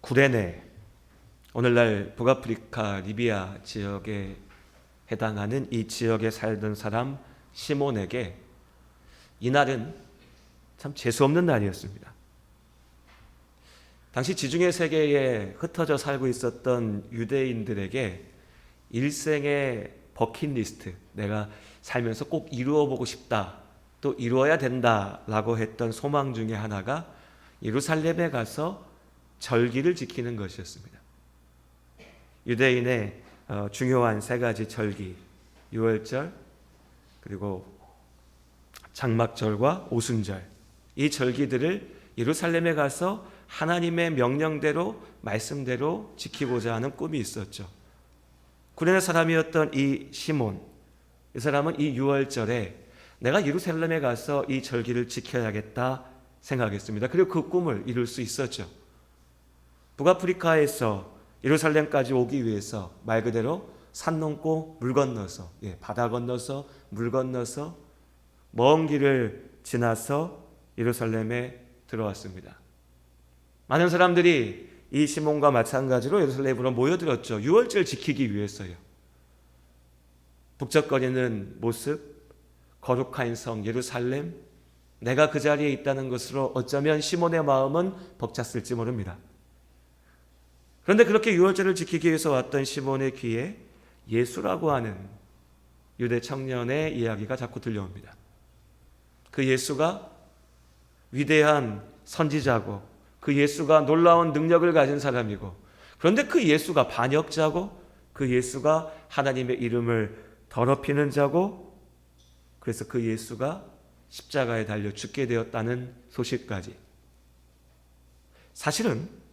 구레네, 오늘날 북아프리카 리비아 지역에 해당하는 이 지역에 살던 사람 시몬에게 이날은 참 재수없는 날이었습니다. 당시 지중해 세계에 흩어져 살고 있었던 유대인들에게 일생의 버킷리스트, 내가 살면서 꼭 이루어보고 싶다, 또 이루어야 된다라고 했던 소망 중에 하나가 예루살렘에 가서 절기를 지키는 것이었습니다. 유대인의 중요한 세 가지 절기, 유월절, 그리고 장막절과 오순절, 이 절기들을 예루살렘에 가서 하나님의 명령대로 말씀대로 지키고자 하는 꿈이 있었죠. 구레네 사람이었던 이 시몬, 이 사람은 이 유월절에 내가 예루살렘에 가서 이 절기를 지켜야겠다 생각했습니다. 그리고 그 꿈을 이룰 수 있었죠. 북아프리카에서 예루살렘까지 오기 위해서 말 그대로 산 넘고 물 건너서, 바다 건너서 물 건너서 먼 길을 지나서 예루살렘에 들어왔습니다. 많은 사람들이 이 시몬과 마찬가지로 예루살렘으로 모여들었죠. 유월절 지키기 위해서요. 북적거리는 모습, 거룩한 성 예루살렘, 내가 그 자리에 있다는 것으로 어쩌면 시몬의 마음은 벅찼을지 모릅니다. 그런데 그렇게 유월절을 지키기 위해서 왔던 시몬의 귀에 예수라고 하는 유대 청년의 이야기가 자꾸 들려옵니다. 그 예수가 위대한 선지자고, 그 예수가 놀라운 능력을 가진 사람이고, 그런데 그 예수가 반역자고, 그 예수가 하나님의 이름을 더럽히는 자고, 그래서 그 예수가 십자가에 달려 죽게 되었다는 소식까지. 사실은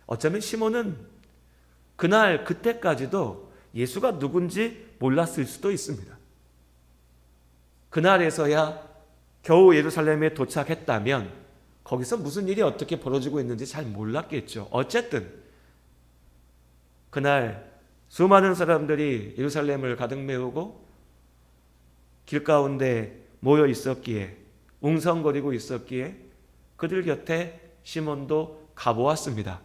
어쩌면 시몬은 그날 그때까지도 예수가 누군지 몰랐을 수도 있습니다. 그날에서야 겨우 예루살렘에 도착했다면 거기서 무슨 일이 어떻게 벌어지고 있는지 잘 몰랐겠죠. 어쨌든 그날 수많은 사람들이 예루살렘을 가득 메우고 길가운데 모여 있었기에, 웅성거리고 있었기에 그들 곁에 시몬도 가보았습니다.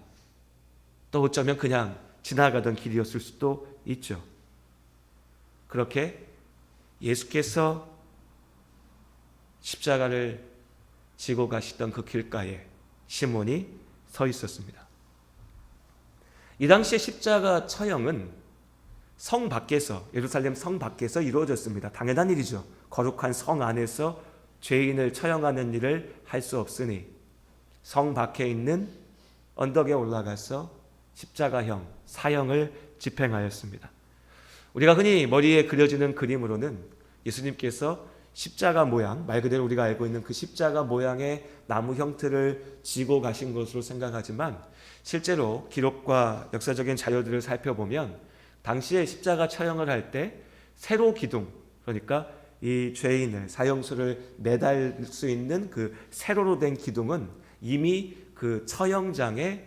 또 어쩌면 그냥 지나가던 길이었을 수도 있죠. 그렇게 예수께서 십자가를 지고 가시던 그 길가에 시몬이 서 있었습니다. 이 당시에 십자가 처형은 성 밖에서, 예루살렘 성 밖에서 이루어졌습니다. 당연한 일이죠. 거룩한 성 안에서 죄인을 처형하는 일을 할 수 없으니 성 밖에 있는 언덕에 올라가서 십자가형, 사형을 집행하였습니다. 우리가 흔히 머리에 그려지는 그림으로는 예수님께서 십자가 모양, 말 그대로 우리가 알고 있는 그 십자가 모양의 나무 형태를 지고 가신 것으로 생각하지만 실제로 기록과 역사적인 자료들을 살펴보면 당시에 십자가 처형을 할 때 세로 기둥, 그러니까 이 죄인을, 사형수를 매달 수 있는 그 세로로 된 기둥은 이미 그 처형장에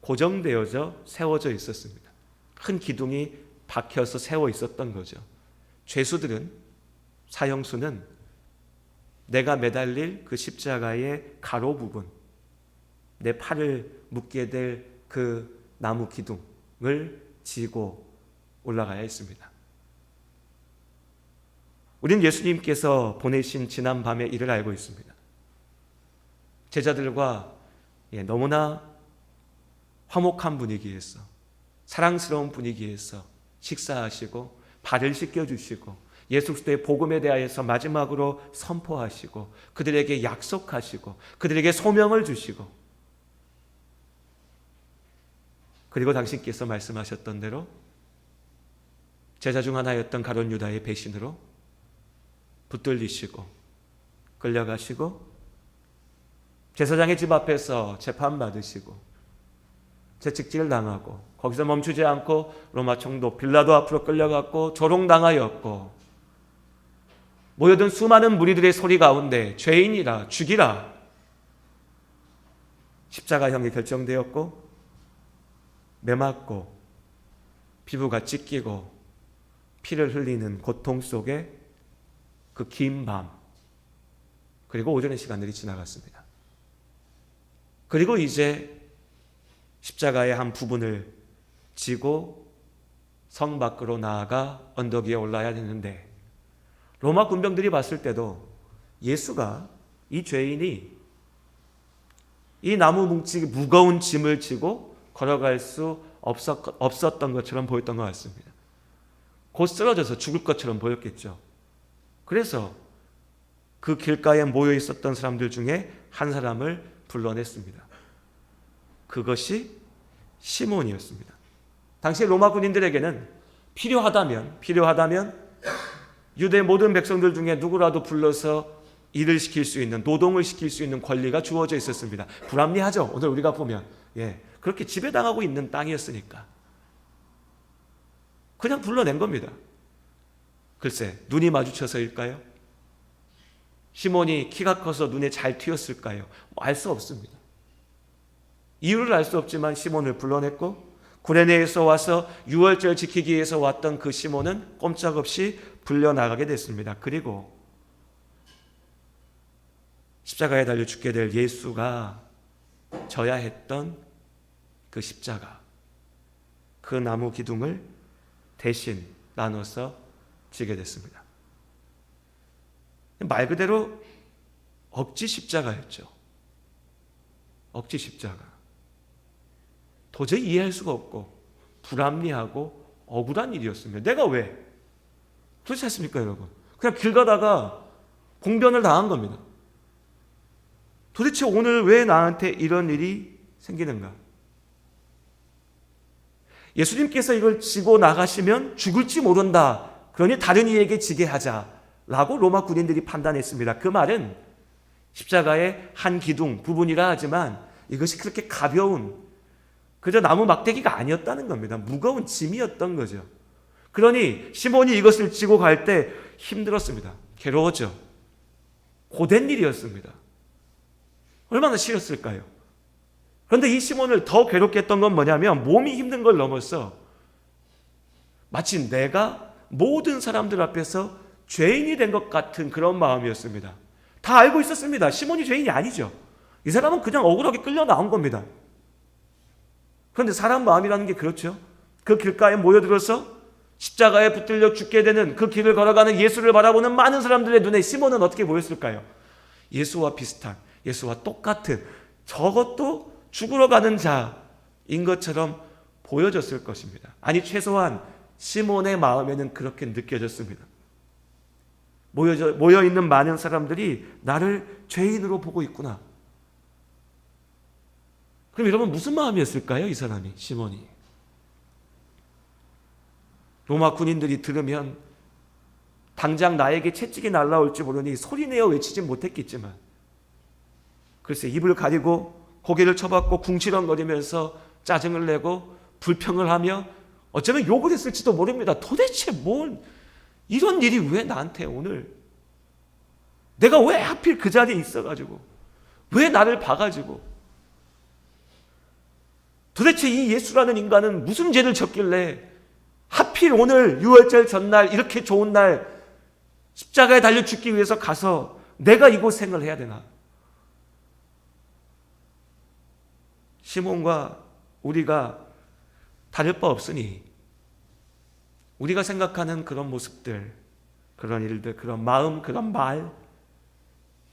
고정되어져 세워져 있었습니다. 큰 기둥이 박혀서 세워 있었던 거죠. 죄수들은, 사형수는 내가 매달릴 그 십자가의 가로 부분, 내 팔을 묶게 될 그 나무 기둥을 지고 올라가야 했습니다. 우리는 예수님께서 보내신 지난 밤의 일을 알고 있습니다. 제자들과 너무나 화목한 분위기에서, 사랑스러운 분위기에서 식사하시고 발을 씻겨주시고 예수 그리스도의 복음에 대하여서 마지막으로 선포하시고 그들에게 약속하시고 그들에게 소명을 주시고, 그리고 당신께서 말씀하셨던 대로 제자 중 하나였던 가룟 유다의 배신으로 붙들리시고 끌려가시고 제사장의 집 앞에서 재판받으시고 채찍질 당하고 거기서 멈추지 않고 로마 총독 빌라도 앞으로 끌려갔고 조롱당하였고, 모여든 수많은 무리들의 소리 가운데 죄인이라, 죽이라, 십자가형이 결정되었고 매맞고 피부가 찢기고 피를 흘리는 고통 속에 그 긴 밤, 그리고 오전의 시간들이 지나갔습니다. 그리고 이제 십자가의 한 부분을 지고 성 밖으로 나아가 언덕 위에 올라야 되는데, 로마 군병들이 봤을 때도 예수가, 이 죄인이 이 나무 뭉치기 무거운 짐을 지고 걸어갈 수 없었던 것처럼 보였던 것 같습니다. 곧 쓰러져서 죽을 것처럼 보였겠죠. 그래서 그 길가에 모여 있었던 사람들 중에 한 사람을 불러냈습니다. 그것이 시몬이었습니다. 당시 로마 군인들에게는 필요하다면 유대 모든 백성들 중에 누구라도 불러서 일을 시킬 수 있는, 노동을 시킬 수 있는 권리가 주어져 있었습니다. 불합리하죠. 오늘 우리가 보면 그렇게 지배당하고 있는 땅이었으니까 그냥 불러낸 겁니다. 글쎄, 눈이 마주쳐서일까요? 시몬이 키가 커서 눈에 잘 튀었을까요? 알 수 없습니다. 이유를 알 수 없지만 시몬을 불러냈고, 구레네에서 와서 유월절 지키기 위해서 왔던 그 시몬은 꼼짝없이 불려나가게 됐습니다. 그리고 십자가에 달려 죽게 될 예수가 져야 했던 그 십자가, 그 나무 기둥을 대신 나눠서 지게 됐습니다. 말 그대로 억지 십자가였죠. 억지 십자가. 도저히 이해할 수가 없고 불합리하고 억울한 일이었습니다. 내가 왜? 그렇지 않습니까, 여러분? 그냥 길 가다가 공변을 당한 겁니다. 도대체 오늘 왜 나한테 이런 일이 생기는가? 예수님께서 이걸 지고 나가시면 죽을지 모른다. 그러니 다른 이에게 지게 하자라고 로마 군인들이 판단했습니다. 그 말은 십자가의 한 기둥 부분이라 하지만 이것이 그렇게 가벼운, 그저 나무 막대기가 아니었다는 겁니다. 무거운 짐이었던 거죠. 그러니 시몬이 이것을 지고 갈 때 힘들었습니다. 괴로웠죠. 고된 일이었습니다. 얼마나 싫었을까요? 그런데 이 시몬을 더 괴롭게 했던 건 뭐냐면, 몸이 힘든 걸 넘어서 마치 내가 모든 사람들 앞에서 죄인이 된 것 같은 그런 마음이었습니다. 다 알고 있었습니다. 시몬이 죄인이 아니죠. 이 사람은 그냥 억울하게 끌려 나온 겁니다. 그런데 사람 마음이라는 게 그렇죠. 그 길가에 모여들어서 십자가에 붙들려 죽게 되는 그 길을 걸어가는 예수를 바라보는 많은 사람들의 눈에 시몬은 어떻게 보였을까요? 예수와 비슷한, 예수와 똑같은, 적어도 죽으러 가는 자인 것처럼 보여졌을 것입니다. 아니, 최소한 시몬의 마음에는 그렇게 느껴졌습니다. 모여있는 많은 사람들이 나를 죄인으로 보고 있구나. 그럼 여러분, 무슨 마음이었을까요? 이 사람이, 시몬이. 로마 군인들이 들으면 당장 나에게 채찍이 날라올지 모르니 소리내어 외치지 못했겠지만, 글쎄, 입을 가리고 고개를 쳐박고 궁시렁거리면서 짜증을 내고 불평을 하며 어쩌면 욕을 했을지도 모릅니다. 도대체 이런 일이 왜 나한테 오늘, 내가 왜 하필 그 자리에 있어가지고, 왜 나를 봐가지고, 도대체 이 예수라는 인간은 무슨 죄를 졌길래 하필 오늘 유월절 전날, 이렇게 좋은 날 십자가에 달려 죽기 위해서 가서 내가 이 고생을 해야 되나? 시몬과 우리가 다를 바 없으니 우리가 생각하는 그런 모습들, 그런 일들, 그런 마음, 그런 말,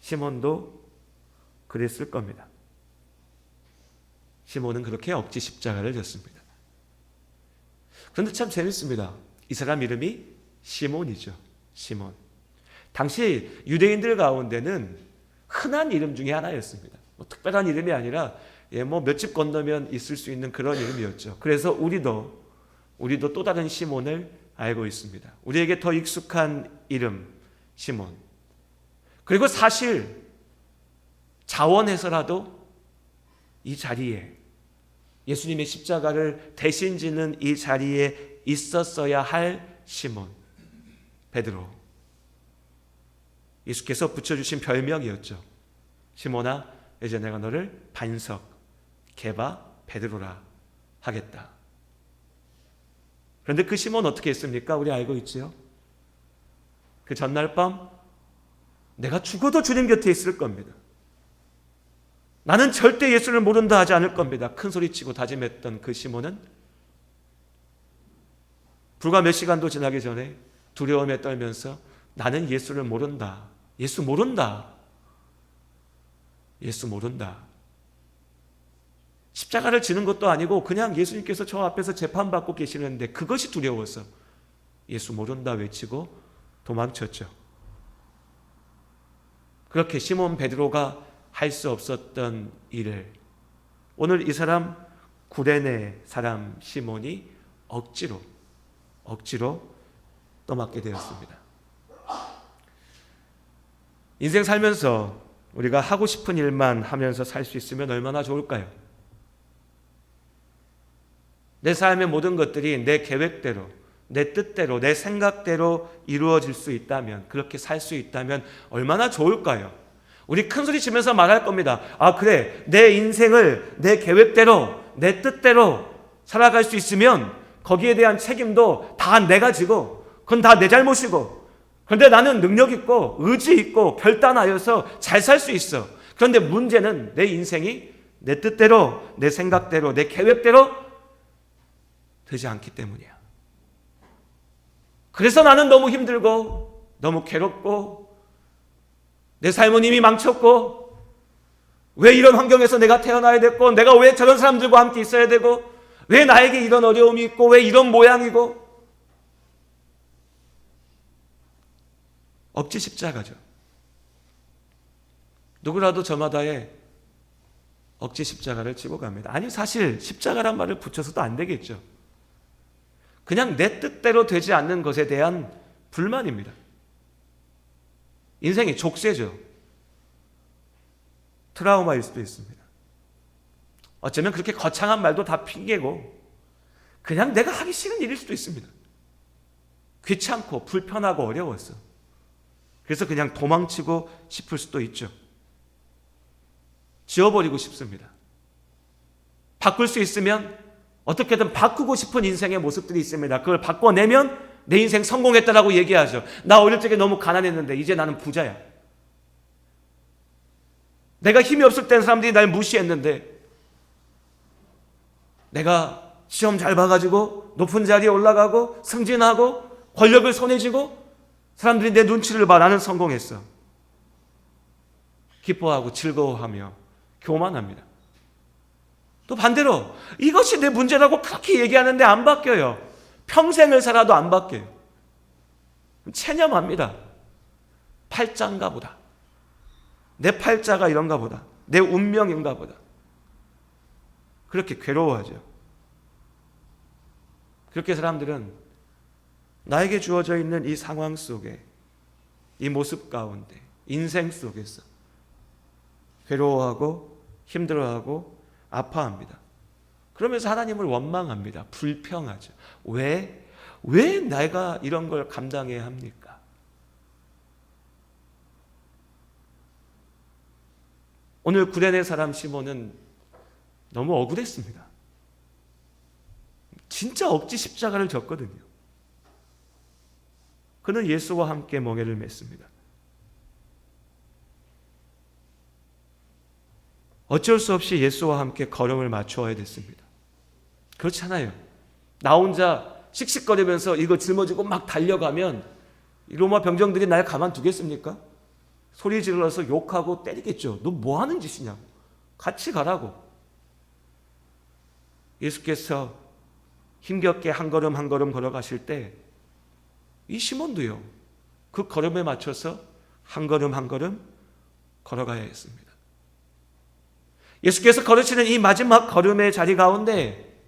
시몬도 그랬을 겁니다. 시몬은 그렇게 억지 십자가를 졌습니다. 그런데 참 재밌습니다. 이 사람 이름이 시몬이죠. 시몬. 당시 유대인들 가운데는 흔한 이름 중에 하나였습니다. 특별한 이름이 아니라 몇 집 건너면 있을 수 있는 그런 이름이었죠. 그래서 우리도 또 다른 시몬을 알고 있습니다. 우리에게 더 익숙한 이름, 시몬. 그리고 사실 자원해서라도 이 자리에, 예수님의 십자가를 대신 지는 이 자리에 있었어야 할 시몬, 베드로. 예수께서 붙여주신 별명이었죠. 시몬아, 이제 내가 너를 반석, 게바, 베드로라 하겠다. 그런데 그 시몬 어떻게 했습니까? 우리 알고 있지요? 그 전날 밤 내가 죽어도 주님 곁에 있을 겁니다. 나는 절대 예수를 모른다 하지 않을 겁니다. 큰 소리치고 다짐했던 그 시몬은 불과 몇 시간도 지나기 전에 두려움에 떨면서 나는 예수를 모른다. 예수 모른다. 예수 모른다. 십자가를 지는 것도 아니고 그냥 예수님께서 저 앞에서 재판받고 계시는데 그것이 두려워서 예수 모른다 외치고 도망쳤죠. 그렇게 시몬 베드로가 할 수 없었던 일을 오늘 이 사람 구레네 사람 시몬이 억지로 떠맡게 되었습니다. 인생 살면서 우리가 하고 싶은 일만 하면서 살 수 있으면 얼마나 좋을까요? 내 삶의 모든 것들이 내 계획대로, 내 뜻대로, 내 생각대로 이루어질 수 있다면, 그렇게 살 수 있다면 얼마나 좋을까요? 우리 큰 소리 치면서 말할 겁니다. 아, 그래. 내 인생을 내 계획대로, 내 뜻대로 살아갈 수 있으면 거기에 대한 책임도 다 내가 지고, 그건 다 내 잘못이고, 그런데 나는 능력 있고, 의지 있고, 결단하여서 잘 살 수 있어. 그런데 문제는 내 인생이 내 뜻대로, 내 생각대로, 내 계획대로 되지 않기 때문이야. 그래서 나는 너무 힘들고, 너무 괴롭고, 내 삶은 이미 망쳤고, 왜 이런 환경에서 내가 태어나야 됐고, 내가 왜 저런 사람들과 함께 있어야 되고, 왜 나에게 이런 어려움이 있고, 왜 이런 모양이고. 억지 십자가죠. 누구라도 저마다의 억지 십자가를 지고 갑니다. 아니, 사실 십자가란 말을 붙여서도 안 되겠죠. 그냥 내 뜻대로 되지 않는 것에 대한 불만입니다. 인생이 족쇄죠. 트라우마일 수도 있습니다. 어쩌면 그렇게 거창한 말도 다 핑계고 그냥 내가 하기 싫은 일일 수도 있습니다. 귀찮고 불편하고 어려웠어. 그래서 그냥 도망치고 싶을 수도 있죠. 지워버리고 싶습니다. 바꿀 수 있으면 어떻게든 바꾸고 싶은 인생의 모습들이 있습니다. 그걸 바꿔내면 내 인생 성공했다라고 얘기하죠. 나 어릴 적에 너무 가난했는데 이제 나는 부자야. 내가 힘이 없을 땐 사람들이 날 무시했는데 내가 시험 잘 봐가지고 높은 자리에 올라가고 승진하고 권력을 손에 쥐고 사람들이 내 눈치를 봐. 나는 성공했어. 기뻐하고 즐거워하며 교만합니다. 또 반대로 이것이 내 문제라고 그렇게 얘기하는데 안 바뀌어요. 평생을 살아도 안 바뀌어요. 체념합니다. 팔자인가 보다. 내 팔자가 이런가 보다. 내 운명인가 보다. 그렇게 괴로워하죠. 그렇게 사람들은 나에게 주어져 있는 이 상황 속에, 이 모습 가운데, 인생 속에서 괴로워하고 힘들어하고 아파합니다. 그러면서 하나님을 원망합니다. 불평하죠. 왜 내가 이런 걸 감당해야 합니까? 오늘 구레네 사람 시몬은 너무 억울했습니다. 진짜 억지 십자가를 졌거든요. 그는 예수와 함께 멍에를 맸습니다. 어쩔 수 없이 예수와 함께 걸음을 맞추어야 됐습니다. 그렇잖아요. 나 혼자 씩씩거리면서 이거 짊어지고 막 달려가면 이 로마 병정들이 날 가만두겠습니까? 소리 질러서 욕하고 때리겠죠. 너 뭐 하는 짓이냐고. 같이 가라고. 예수께서 힘겹게 한 걸음 한 걸음 걸어가실 때 이 시몬도요. 그 걸음에 맞춰서 한 걸음 한 걸음 걸어가야 했습니다. 예수께서 걸으시는 이 마지막 걸음의 자리 가운데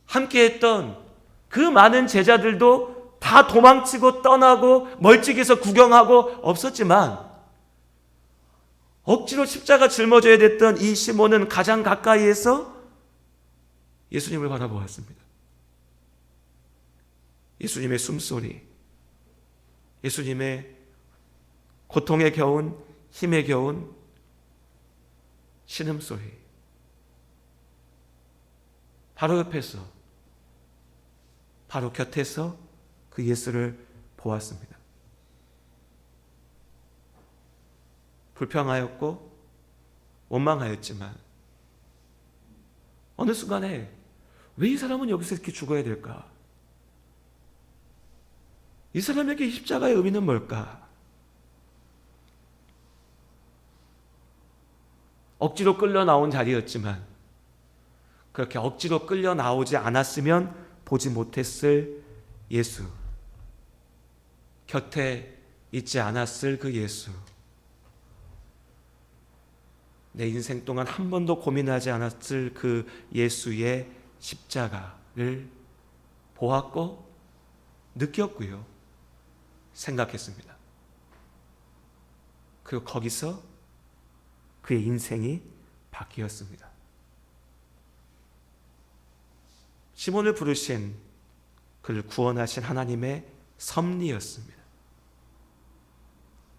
함께했던 그 많은 제자들도 다 도망치고 떠나고 멀찍이서 구경하고 없었지만 억지로 십자가 짊어져야 됐던 이 시몬은 가장 가까이에서 예수님을 바라보았습니다. 예수님의 숨소리, 예수님의 고통에 겨운 힘에 겨운 신음소리, 바로 옆에서, 바로 곁에서 그 예수를 보았습니다. 불평하였고 원망하였지만 어느 순간에 왜 이 사람은 여기서 이렇게 죽어야 될까? 이 사람에게 이 십자가의 의미는 뭘까? 억지로 끌려 나온 자리였지만 그렇게 억지로 끌려 나오지 않았으면 보지 못했을 예수, 곁에 있지 않았을 그 예수, 내 인생 동안 한 번도 고민하지 않았을 그 예수의 십자가를 보았고 느꼈고요, 생각했습니다. 그리고 거기서 그의 인생이 바뀌었습니다. 시몬을 부르신 그를 구원하신 하나님의 섭리였습니다.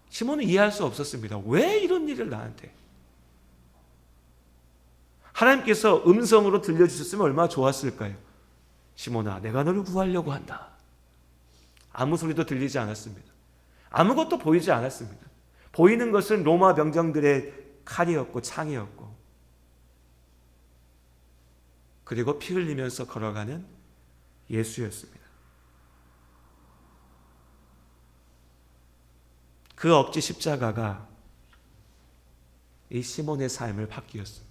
시몬은 이해할 수 없었습니다. 왜 이런 일을 나한테? 하나님께서 음성으로 들려주셨으면 얼마나 좋았을까요? 시몬아, 내가 너를 구하려고 한다. 아무 소리도 들리지 않았습니다. 아무것도 보이지 않았습니다. 보이는 것은 로마 병정들의 칼이었고 창이었고, 그리고 피 흘리면서 걸어가는 예수였습니다. 그 억지 십자가가 이 시몬의 삶을 바뀌었습니다.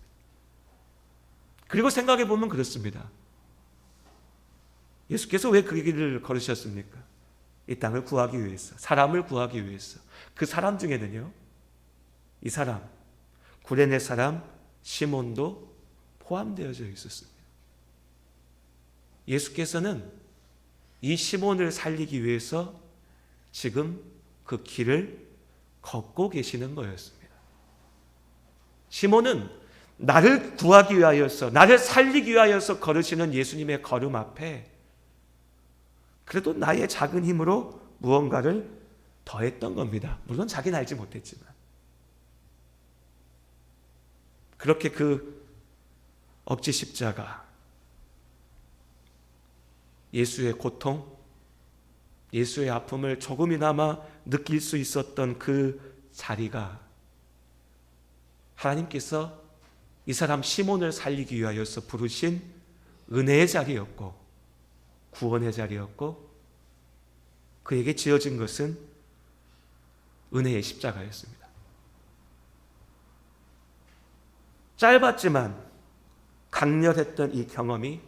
그리고 생각해 보면 그렇습니다. 예수께서 왜 그 길을 걸으셨습니까? 이 땅을 구하기 위해서, 사람을 구하기 위해서. 그 사람 중에는요, 이 사람, 구레네 사람 시몬도 포함되어져 있었습니다. 예수께서는 이 시몬을 살리기 위해서 지금 그 길을 걷고 계시는 거였습니다. 시몬은 나를 구하기 위하여서, 나를 살리기 위하여서 걸으시는 예수님의 걸음 앞에 그래도 나의 작은 힘으로 무언가를 더했던 겁니다. 물론 자기는 알지 못했지만. 그렇게 그 억지 십자가, 예수의 고통, 예수의 아픔을 조금이나마 느낄 수 있었던 그 자리가 하나님께서 이 사람 시몬을 살리기 위하여서 부르신 은혜의 자리였고, 구원의 자리였고, 그에게 지어진 것은 은혜의 십자가였습니다. 짧았지만 강렬했던 이 경험이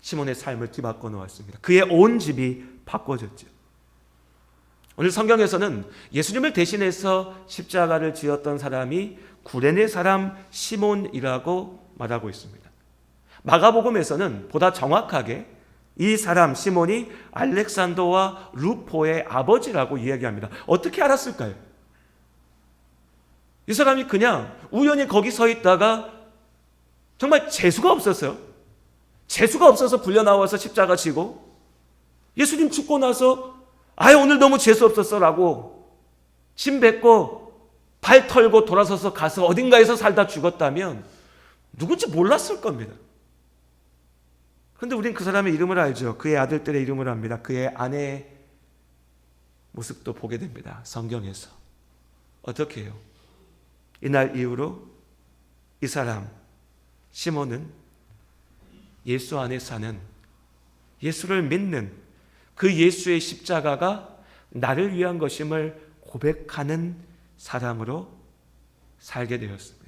시몬의 삶을 뒤바꿔 놓았습니다. 그의 온 집이 바꿔졌죠. 오늘 성경에서는 예수님을 대신해서 십자가를 지었던 사람이 구레네 사람 시몬이라고 말하고 있습니다. 마가복음에서는 보다 정확하게 이 사람 시몬이 알렉산더와 루포의 아버지라고 이야기합니다. 어떻게 알았을까요? 이 사람이 그냥 우연히 거기 서 있다가 정말 재수가 없었어요. 재수가 없어서 불려 나와서 십자가 지고, 예수님 죽고 나서 아유 오늘 너무 재수 없었어 라고 침 뱉고 발 털고 돌아서서 가서 어딘가에서 살다 죽었다면 누군지 몰랐을 겁니다. 그런데 우린 그 사람의 이름을 알죠. 그의 아들들의 이름을 압니다. 그의 아내의 모습도 보게 됩니다. 성경에서. 어떻게 해요? 이날 이후로 이 사람 시몬은 예수 안에 사는, 예수를 믿는 그 예수의 십자가가 나를 위한 것임을 고백하는 사람으로 살게 되었습니다.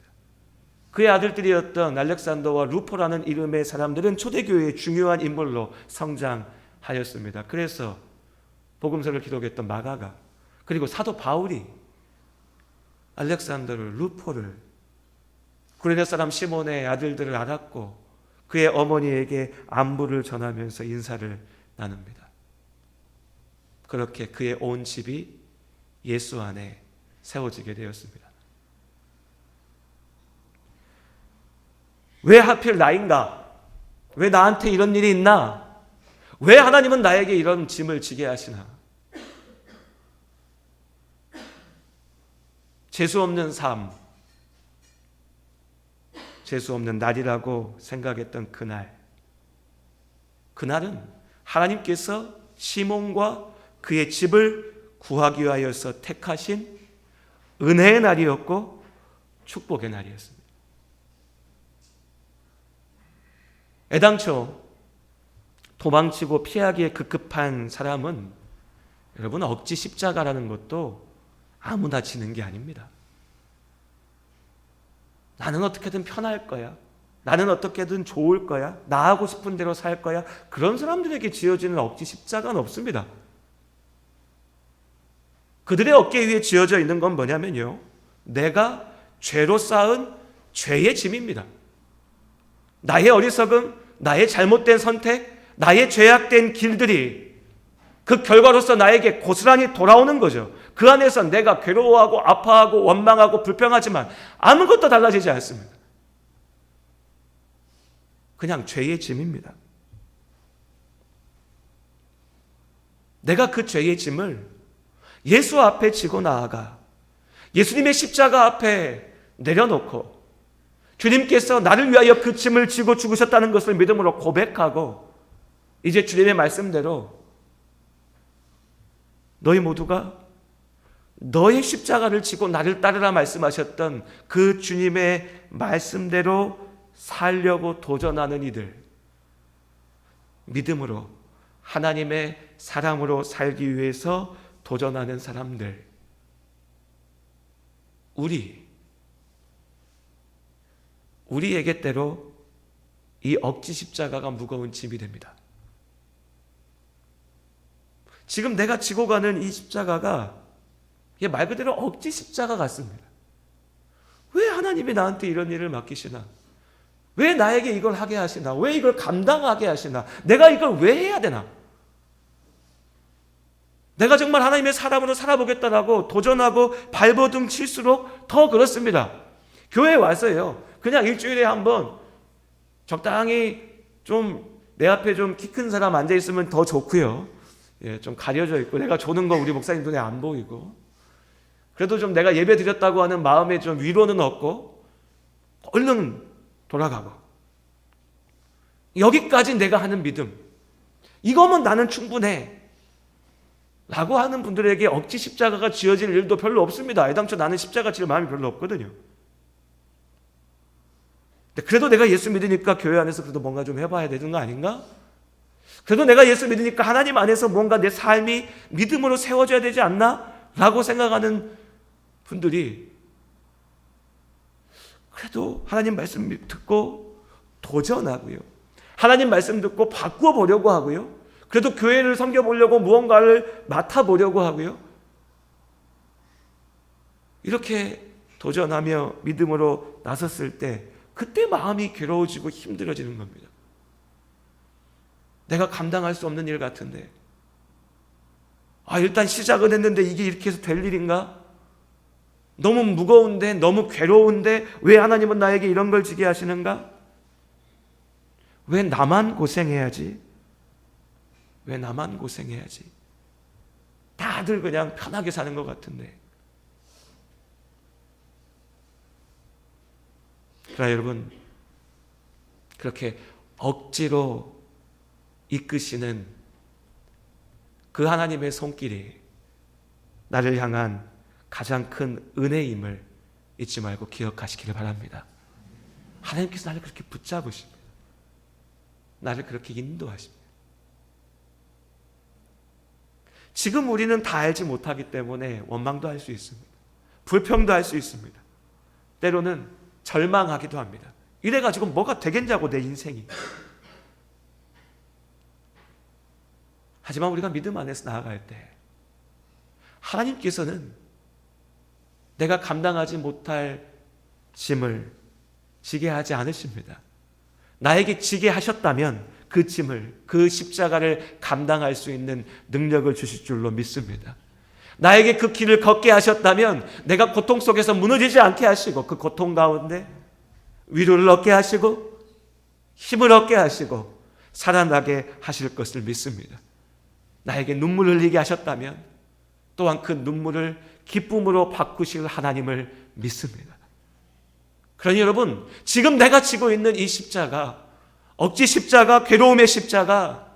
그의 아들들이었던 알렉산더와 루포라는 이름의 사람들은 초대교회의 중요한 인물로 성장하였습니다. 그래서 복음서를 기록했던 마가가, 그리고 사도 바울이 알렉산더를, 루포를, 구레네 사람 시몬의 아들들을 알았고 그의 어머니에게 안부를 전하면서 인사를 나눕니다. 그렇게 그의 온 집이 예수 안에 세워지게 되었습니다. 왜 하필 나인가? 왜 나한테 이런 일이 있나? 왜 하나님은 나에게 이런 짐을 지게 하시나? 재수 없는 삶, 재수 없는 날이라고 생각했던 그날은 하나님께서 시몬과 그의 집을 구하기 위하여서 택하신 은혜의 날이었고 축복의 날이었습니다. 애당초 도망치고 피하기에 급급한 사람은 여러분 억지 십자가라는 것도 아무나 지는 게 아닙니다. 나는 어떻게든 편할 거야. 나는 어떻게든 좋을 거야. 나 하고 싶은 대로 살 거야. 그런 사람들에게 지어지는 억지 십자가는 없습니다. 그들의 어깨 위에 지어져 있는 건 뭐냐면요, 내가 죄로 쌓은 죄의 짐입니다. 나의 어리석음, 나의 잘못된 선택, 나의 죄악된 길들이 그 결과로서 나에게 고스란히 돌아오는 거죠. 그 안에서 내가 괴로워하고 아파하고 원망하고 불평하지만 아무것도 달라지지 않습니다. 그냥 죄의 짐입니다. 내가 그 죄의 짐을 예수 앞에 지고 나아가 예수님의 십자가 앞에 내려놓고 주님께서 나를 위하여 그 짐을 지고 죽으셨다는 것을 믿음으로 고백하고 이제 주님의 말씀대로 너희 모두가 너의 십자가를 지고 나를 따르라 말씀하셨던 그 주님의 말씀대로 살려고 도전하는 이들, 믿음으로 하나님의 사람으로 살기 위해서 도전하는 사람들, 우리에게 때로 이 억지 십자가가 무거운 짐이 됩니다. 지금 내가 지고 가는 이 십자가가 말 그대로 억지 십자가 같습니다. 왜 하나님이 나한테 이런 일을 맡기시나? 왜 나에게 이걸 하게 하시나? 왜 이걸 감당하게 하시나? 내가 이걸 왜 해야 되나? 내가 정말 하나님의 사람으로 살아보겠다라고 도전하고 발버둥 칠수록 더 그렇습니다. 교회에 와서요, 그냥 일주일에 한번 적당히 좀 내 앞에 좀 키 큰 사람 앉아 있으면 더 좋고요. 예, 좀 가려져 있고 내가 조는 거 우리 목사님 눈에 안 보이고 그래도 좀 내가 예배 드렸다고 하는 마음에 좀 위로는 얻고 얼른 돌아가고 여기까지 내가 하는 믿음, 이거면 나는 충분해 라고 하는 분들에게 억지 십자가가 지어질 일도 별로 없습니다. 애당초 나는 십자가 질 마음이 별로 없거든요. 그래도 내가 예수 믿으니까 교회 안에서 그래도 뭔가 좀 해봐야 되는 거 아닌가? 그래도 내가 예수 믿으니까 하나님 안에서 뭔가 내 삶이 믿음으로 세워져야 되지 않나? 라고 생각하는 분들이 그래도 하나님 말씀 듣고 도전하고요, 하나님 말씀 듣고 바꾸어 보려고 하고요, 그래도 교회를 섬겨보려고 무언가를 맡아보려고 하고요, 이렇게 도전하며 믿음으로 나섰을 때 그때 마음이 괴로워지고 힘들어지는 겁니다. 내가 감당할 수 없는 일 같은데, 일단 시작은 했는데 이게 이렇게 해서 될 일인가? 너무 무거운데, 너무 괴로운데 왜 하나님은 나에게 이런 걸 지게 하시는가? 왜 나만 고생해야지? 왜 나만 고생해야지? 다들 그냥 편하게 사는 것 같은데. 그러나 여러분, 그렇게 억지로 이끄시는 그 하나님의 손길이 나를 향한 가장 큰 은혜임을 잊지 말고 기억하시기를 바랍니다. 하나님께서 나를 그렇게 붙잡으십니다. 나를 그렇게 인도하십니다. 지금 우리는 다 알지 못하기 때문에 원망도 할 수 있습니다. 불평도 할 수 있습니다. 때로는 절망하기도 합니다. 이래가지고 뭐가 되겠냐고 내 인생이. 하지만 우리가 믿음 안에서 나아갈 때 하나님께서는 내가 감당하지 못할 짐을 지게 하지 않으십니다. 나에게 지게 하셨다면 그 짐을, 그 십자가를 감당할 수 있는 능력을 주실 줄로 믿습니다. 나에게 그 길을 걷게 하셨다면 내가 고통 속에서 무너지지 않게 하시고 그 고통 가운데 위로를 얻게 하시고 힘을 얻게 하시고 살아나게 하실 것을 믿습니다. 나에게 눈물 흘리게 하셨다면 또한 그 눈물을 기쁨으로 바꾸실 하나님을 믿습니다. 그러니 여러분, 지금 내가 지고 있는 이 십자가, 억지 십자가, 괴로움의 십자가,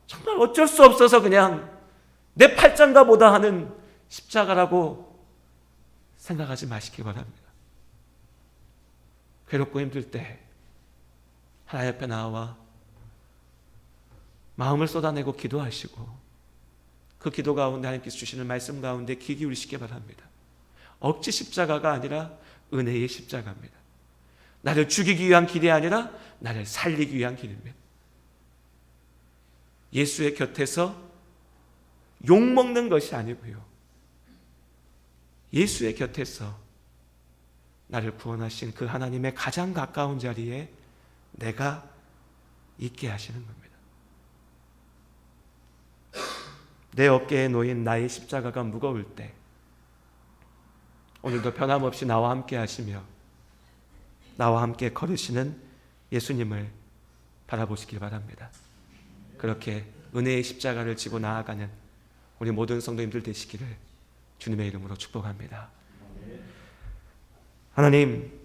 정말 어쩔 수 없어서 그냥 내 팔짱가 보다 하는 십자가라고 생각하지 마시기 바랍니다. 괴롭고 힘들 때 하나님 앞에 나와 마음을 쏟아내고 기도하시고 그 기도 가운데 하나님께서 주시는 말씀 가운데 귀 기울이시기 바랍니다. 억지 십자가가 아니라 은혜의 십자가입니다. 나를 죽이기 위한 길이 아니라 나를 살리기 위한 길입니다. 예수의 곁에서 욕먹는 것이 아니고요. 예수의 곁에서 나를 구원하신 그 하나님의 가장 가까운 자리에 내가 있게 하시는 겁니다. 내 어깨에 놓인 나의 십자가가 무거울 때 오늘도 변함없이 나와 함께 하시며 나와 함께 걸으시는 예수님을 바라보시길 바랍니다. 그렇게 은혜의 십자가를 지고 나아가는 우리 모든 성도님들 되시기를 주님의 이름으로 축복합니다. 하나님,